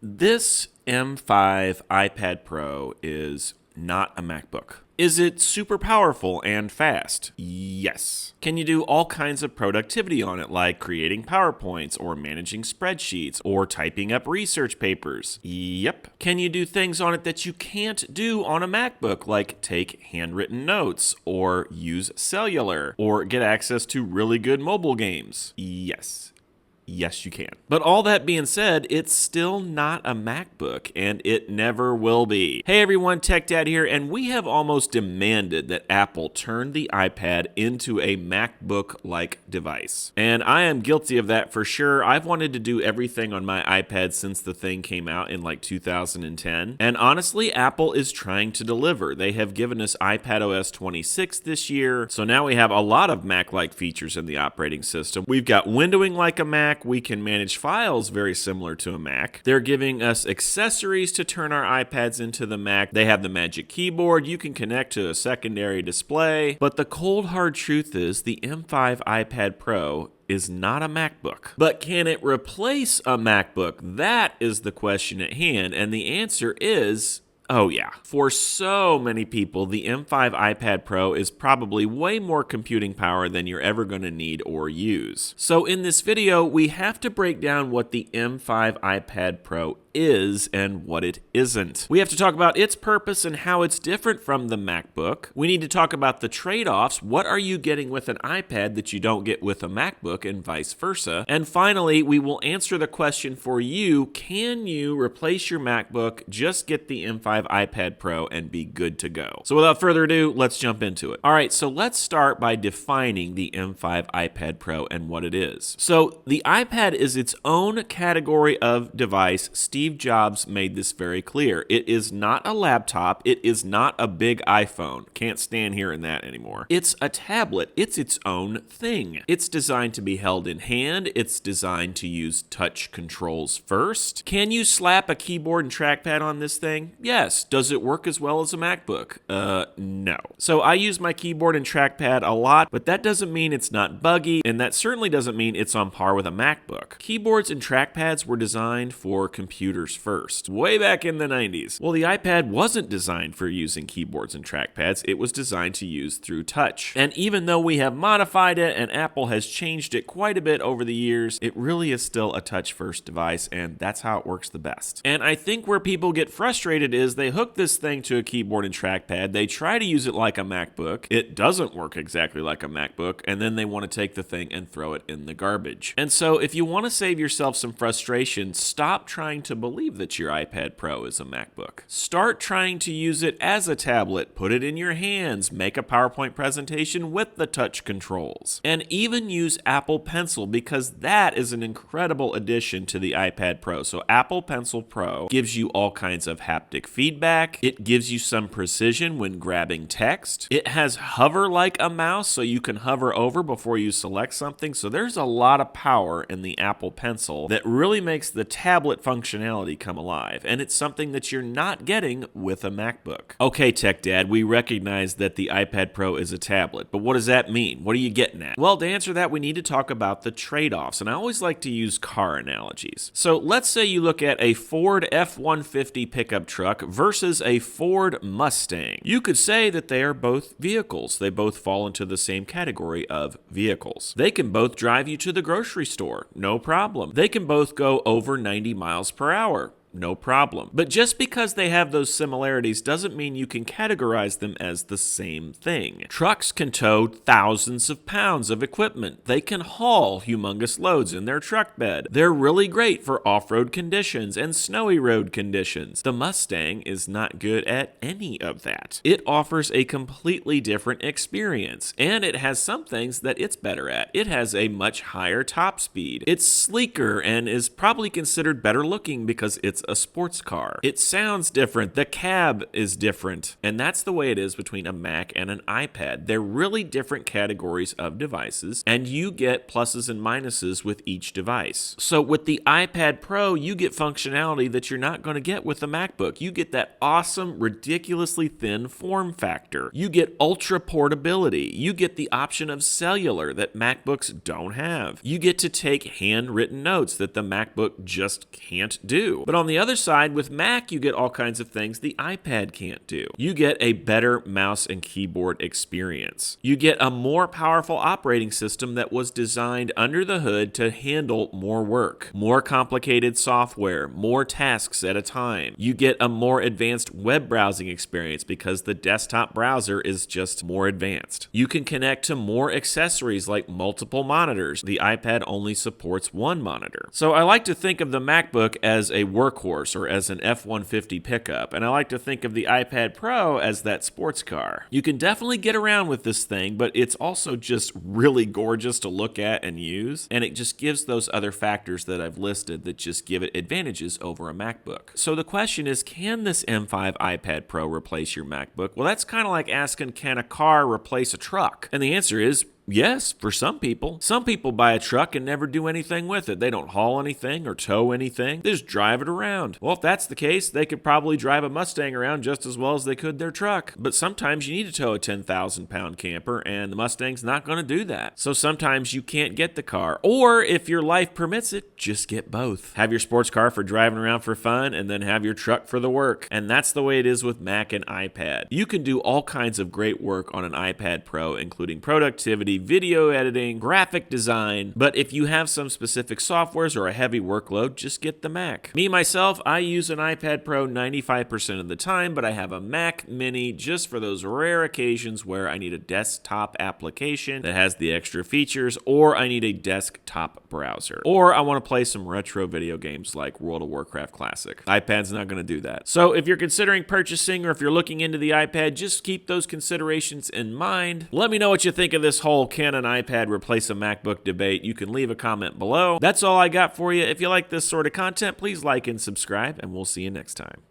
This M5 iPad Pro is not a MacBook. Is it super powerful and fast? Yes. Can you do all kinds of productivity on it, like creating PowerPoints or managing spreadsheets or typing up research papers? Yep. Can you do things on it that you can't do on a MacBook, like take handwritten notes or use cellular or get access to really good mobile games? Yes. Yes, you can. But all that being said, it's still not a MacBook, and it never will be. Hey everyone, Tech Dad here, and we have almost demanded that Apple turn the iPad into a MacBook-like device. And I am guilty of that for sure. I've wanted to do everything on my iPad since the thing came out in like 2010. And honestly, Apple is trying to deliver. They have given us iPadOS 26 this year, so now we have a lot of Mac-like features in the operating system. We've got windowing like a Mac. We can manage files very similar to a Mac. They're giving us accessories to turn our iPads into the Mac. They have the Magic Keyboard. You can connect to a secondary display. But the cold hard truth is the M5 iPad Pro is not a MacBook. But can it replace a MacBook? That is the question at hand. And the answer is oh yeah. For so many people, the M5 iPad Pro is probably way more computing power than you're ever going to need or use. So in this video, we have to break down what the M5 iPad Pro is and what it isn't. We have to talk about its purpose and how it's different from the MacBook. We need to talk about the trade-offs. What are you getting with an iPad that you don't get with a MacBook and vice versa? And finally, we will answer the question for you, can you replace your MacBook, just get the M5 iPad Pro and be good to go? So without further ado, let's jump into it. All right, so let's start by defining the M5 iPad Pro and what it is. So the iPad is its own category of device. Steve Jobs made this very clear. It is not a laptop. It is not a big iPhone. Can't stand hearing that anymore. It's a tablet. It's its own thing. It's designed to be held in hand. It's designed to use touch controls first. Can you slap a keyboard and trackpad on this thing? Yes. Does it work as well as a MacBook? No. So I use my keyboard and trackpad a lot, but that doesn't mean it's not buggy, and that certainly doesn't mean it's on par with a MacBook. Keyboards and trackpads were designed for computers first, way back in the 90s. Well, the iPad wasn't designed for using keyboards and trackpads. It was designed to use through touch. And even though we have modified it and Apple has changed it quite a bit over the years, it really is still a touch-first device, and that's how it works the best. And I think where people get frustrated is they hook this thing to a keyboard and trackpad, they try to use it like a MacBook, it doesn't work exactly like a MacBook, and then they want to take the thing and throw it in the garbage. And so if you want to save yourself some frustration, stop trying to believe that your iPad Pro is a MacBook. Start trying to use it as a tablet, put it in your hands, make a PowerPoint presentation with the touch controls, and even use Apple Pencil, because that is an incredible addition to the iPad Pro. So Apple Pencil Pro gives you all kinds of haptic feedback. It gives you some precision when grabbing text. It has hover like a mouse, so you can hover over before you select something. So there's a lot of power in the Apple Pencil that really makes the tablet functionality come alive, and it's something that you're not getting with a MacBook. Okay, Tech Dad, we recognize that the iPad Pro is a tablet, but what does that mean? What are you getting at? Well, to answer that, we need to talk about the trade-offs, and I always like to use car analogies. So let's say you look at a Ford F-150 pickup truck versus a Ford Mustang. You could say that they are both vehicles. They both fall into the same category of vehicles. They can both drive you to the grocery store, no problem. They can both go over 90 miles per hour. No problem. But just because they have those similarities doesn't mean you can categorize them as the same thing. Trucks can tow thousands of pounds of equipment. They can haul humongous loads in their truck bed. They're really great for off-road conditions and snowy road conditions. The Mustang is not good at any of that. It offers a completely different experience, and it has some things that it's better at. It has a much higher top speed. It's sleeker and is probably considered better looking because it's a sports car. It sounds different. The cab is different. And that's the way it is between a Mac and an iPad. They're really different categories of devices, and you get pluses and minuses with each device. So with the iPad Pro, you get functionality that you're not going to get with the MacBook. You get that awesome, ridiculously thin form factor. You get ultra portability. You get the option of cellular that MacBooks don't have. You get to take handwritten notes that the MacBook just can't do. But on the other side, with Mac, you get all kinds of things the iPad can't do. You get a better mouse and keyboard experience. You get a more powerful operating system that was designed under the hood to handle more work, more complicated software, more tasks at a time. You get a more advanced web browsing experience because the desktop browser is just more advanced. You can connect to more accessories like multiple monitors. The iPad only supports one monitor. So I like to think of the MacBook as a workhorse or as an F-150 pickup, and I like to think of the iPad Pro as that sports car. You can definitely get around with this thing, but it's also just really gorgeous to look at and use, and it just gives those other factors that I've listed that just give it advantages over a MacBook. So the question is, can this M5 iPad Pro replace your MacBook? Well, that's kind of like asking, can a car replace a truck? And the answer is, yes, for some people. Some people buy a truck and never do anything with it. They don't haul anything or tow anything. They just drive it around. Well, if that's the case, they could probably drive a Mustang around just as well as they could their truck. But sometimes you need to tow a 10,000-pound camper, and the Mustang's not going to do that. So sometimes you can't get the car. Or if your life permits it, just get both. Have your sports car for driving around for fun, and then have your truck for the work. And that's the way it is with Mac and iPad. You can do all kinds of great work on an iPad Pro, including productivity, video editing, graphic design, but if you have some specific softwares or a heavy workload, just get the Mac. Me, myself, I use an iPad Pro 95% of the time, but I have a Mac Mini just for those rare occasions where I need a desktop application that has the extra features, or I need a desktop browser, or I want to play some retro video games like World of Warcraft Classic. iPad's not going to do that. So if you're considering purchasing or if you're looking into the iPad, just keep those considerations in mind. Let me know what you think of this whole can an iPad replace a MacBook debate. You can leave a comment below. That's all I got for you. If you like this sort of content, please like and subscribe, and we'll see you next time.